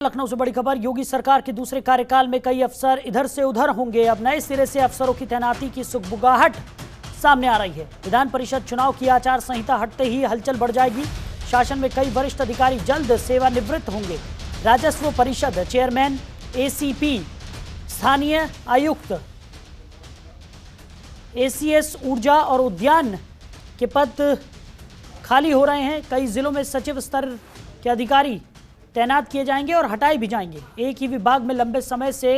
लखनऊ से बड़ी खबर। योगी सरकार के दूसरे कार्यकाल में कई अफसर इधर से उधर होंगे। अब नए सिरे से अफसरों की तैनाती की सुगबुगाहट सामने आ रही है। विधान परिषद चुनाव की आचार संहिता हटते ही हलचल बढ़ जाएगी। शासन में कई वरिष्ठ अधिकारी जल्द सेवानिवृत्त होंगे। राजस्व परिषद चेयरमैन, एसीपी, स्थानीय आयुक्त, एसीएस ऊर्जा और उद्यान के पद खाली हो रहे हैं। कई जिलों में सचिव स्तर के अधिकारी तैनात किए जाएंगे और हटाए भी जाएंगे। एक ही विभाग में लंबे समय से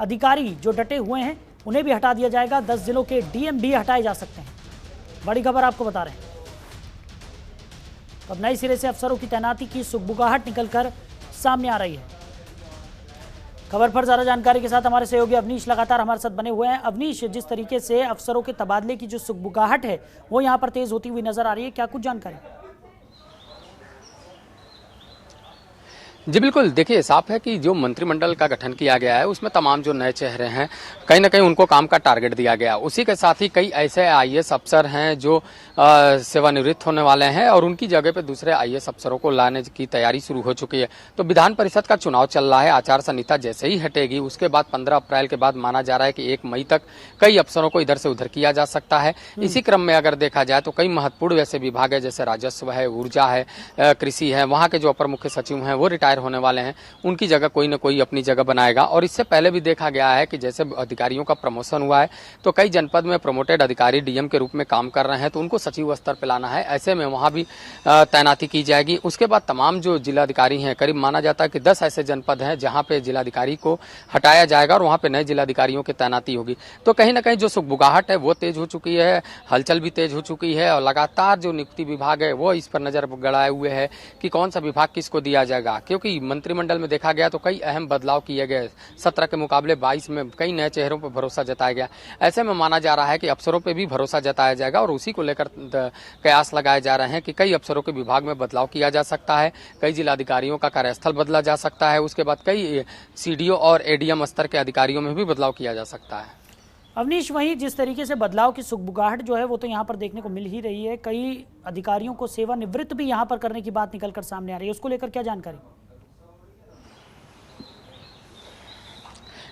अधिकारी जो डटे हुए हैं उन्हें भी हटा दिया जाएगा। 10 जिलों के डीएम भी हटाए जा सकते हैं। बड़ी खबर आपको बता रहे हैं। अब नए सिरे से अफसरों की तैनाती की सुगबुगाहट निकलकर सामने आ रही है। खबर पर ज्यादा जानकारी के साथ हमारे सहयोगी अवनीश लगातार हमारे साथ बने हुए हैं। अवनीश, जिस तरीके से अफसरों के तबादले की जो सुगबुगाहट है वो यहाँ पर तेज होती हुई नजर आ रही है, क्या कुछ जानकारी? जी बिल्कुल, देखिए साफ है कि जो मंत्रिमंडल का गठन किया गया है उसमें तमाम जो नए चेहरे हैं कहीं ना कहीं उनको काम का टारगेट दिया गया। उसी के साथ ही कई ऐसे आईएएस अफसर हैं जो सेवानिवृत्त होने वाले हैं और उनकी जगह पे दूसरे आईएएस अफसरों को लाने की तैयारी शुरू हो चुकी है। तो विधान परिषद का चुनाव चल रहा है। आचार संहिता जैसे ही हटेगी उसके बाद 15 अप्रैल के बाद माना जा रहा है कि 1 मई तक कई अफसरों को इधर से उधर किया जा सकता है। इसी क्रम में अगर देखा जाए तो कई महत्वपूर्ण वैसे विभाग है, जैसे राजस्व है, ऊर्जा है, कृषि है, वहाँ के जो अपर मुख्य सचिव हैं वो रिटायर होने वाले हैं। उनकी जगह कोई न कोई अपनी जगह बनाएगा। और इससे पहले भी देखा गया है कि जैसे अधिकारियों का प्रमोशन हुआ है तो कई जनपद में प्रमोटेड अधिकारी डीएम के रूप में काम कर रहे हैं तो उनको सचिव स्तर पर लाना है। ऐसे में वहां भी तैनाती की जाएगी। उसके बाद तमाम जो जिलाधिकारी हैं, करीब माना जाता है कि 10 ऐसे जनपद हैं जहां पे जिलाधिकारी को हटाया जाएगा और वहां पे नए जिलाधिकारियों की तैनाती होगी। तो कहीं ना कहीं जो सुगबुगाहट है वो तेज हो चुकी है, हलचल भी तेज हो चुकी है और लगातार जो नियुक्ति विभाग है वो इस पर नजर गड़ाए हुए है कि कौन सा विभाग किसको दिया जाएगा। क्योंकि मंत्रिमंडल में देखा गया तो कई अहम बदलाव किए गए। 17 के मुकाबले 22 में कई नए चेहरों पर भरोसा जताया गया। ऐसे में माना जा रहा है कि अफसरों पर भी भरोसा जताया जाएगा और उसी को लेकर कयास लगाए जा रहे हैं कि कई अफसरों के विभाग में बदलाव किया जा सकता है, कई जिलाधिकारियों का कार्यस्थल बदला जा सकता है, उसके बाद कई सीडीओ और एडीएम स्तर के अधिकारियों में भी बदलाव किया जा सकता है। अवनीश, वहीं जिस तरीके से बदलाव की सुगबुगाहट जो है वो तो यहाँ पर देखने को मिल ही रही है। कई अधिकारियों को सेवानिवृत्त भी यहाँ पर करने की बात निकलकर सामने आ रही है, उसको लेकर क्या जानकारी?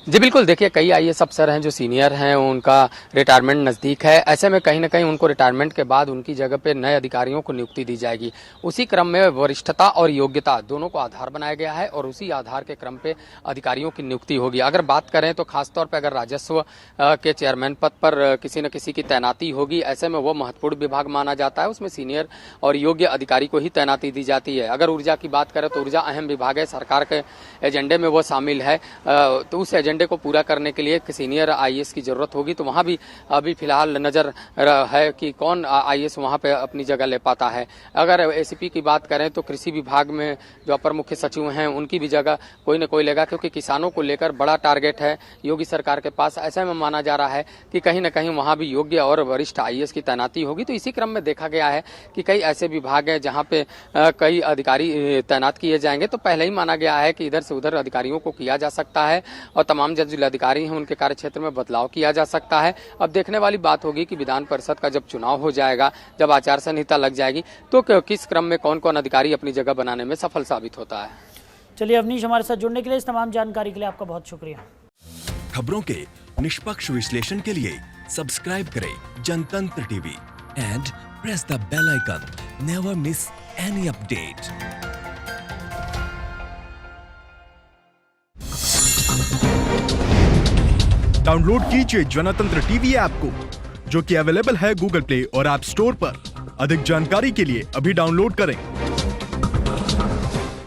जी बिल्कुल, देखिए कई आईएएस अफसर हैं जो सीनियर हैं, उनका रिटायरमेंट नज़दीक है। ऐसे में कहीं ना कहीं उनको रिटायरमेंट के बाद उनकी जगह पे नए अधिकारियों को नियुक्ति दी जाएगी। उसी क्रम में वरिष्ठता और योग्यता दोनों को आधार बनाया गया है और उसी आधार के क्रम पे अधिकारियों की नियुक्ति होगी। अगर बात करें तो खासतौर पर अगर राजस्व के चेयरमैन पद पर किसी न किसी की तैनाती होगी, ऐसे में वो महत्वपूर्ण विभाग माना जाता है, उसमें सीनियर और योग्य अधिकारी को ही तैनाती दी जाती है। अगर ऊर्जा की बात करें तो ऊर्जा अहम विभाग है, सरकार के एजेंडे में वो शामिल है, तो उस एजेंडे को पूरा करने के लिए सीनियर आईएएस की जरूरत होगी। तो वहां भी अभी फिलहाल नजर है कि कौन आईएएस वहां पे अपनी जगह ले पाता है। अगर एसीपी की बात करें तो कृषि विभाग में जो अपर मुख्य सचिव हैं उनकी भी जगह कोई न कोई लेगा, क्योंकि किसानों को लेकर बड़ा टारगेट है योगी सरकार के पास। ऐसे में माना जा रहा है कि कहीं न कहीं वहां भी योग्य और वरिष्ठ आईएएस की तैनाती होगी। तो इसी क्रम में देखा गया है कि कई ऐसे विभाग हैं जहां पे कई अधिकारी तैनात किए जाएंगे। तो पहले ही माना गया है कि इधर से उधर अधिकारियों को किया जा सकता है और तमाम जो जिलाधिकारी हैं उनके कार्यक्षेत्र में बदलाव किया जा सकता है। अब देखने वाली बात होगी कि विधान परिषद का जब चुनाव हो जाएगा, जब आचार संहिता लग जाएगी, तो किस क्रम में कौन कौन अधिकारी अपनी जगह बनाने में सफल साबित होता है। चलिए अवनीश, हमारे साथ जुड़ने के लिए, इस तमाम जानकारी के लिए आपका बहुत शुक्रिया। खबरों के निष्पक्ष विश्लेषण के लिए सब्सक्राइब करें Jantantra TV and press the bell icon. Never miss any update. Download कीजिए जनतंत्र टीवी ऐप को, जो कि अवेलेबल है गूगल प्ले और ऐप स्टोर पर। अधिक जानकारी के लिए अभी डाउनलोड करें।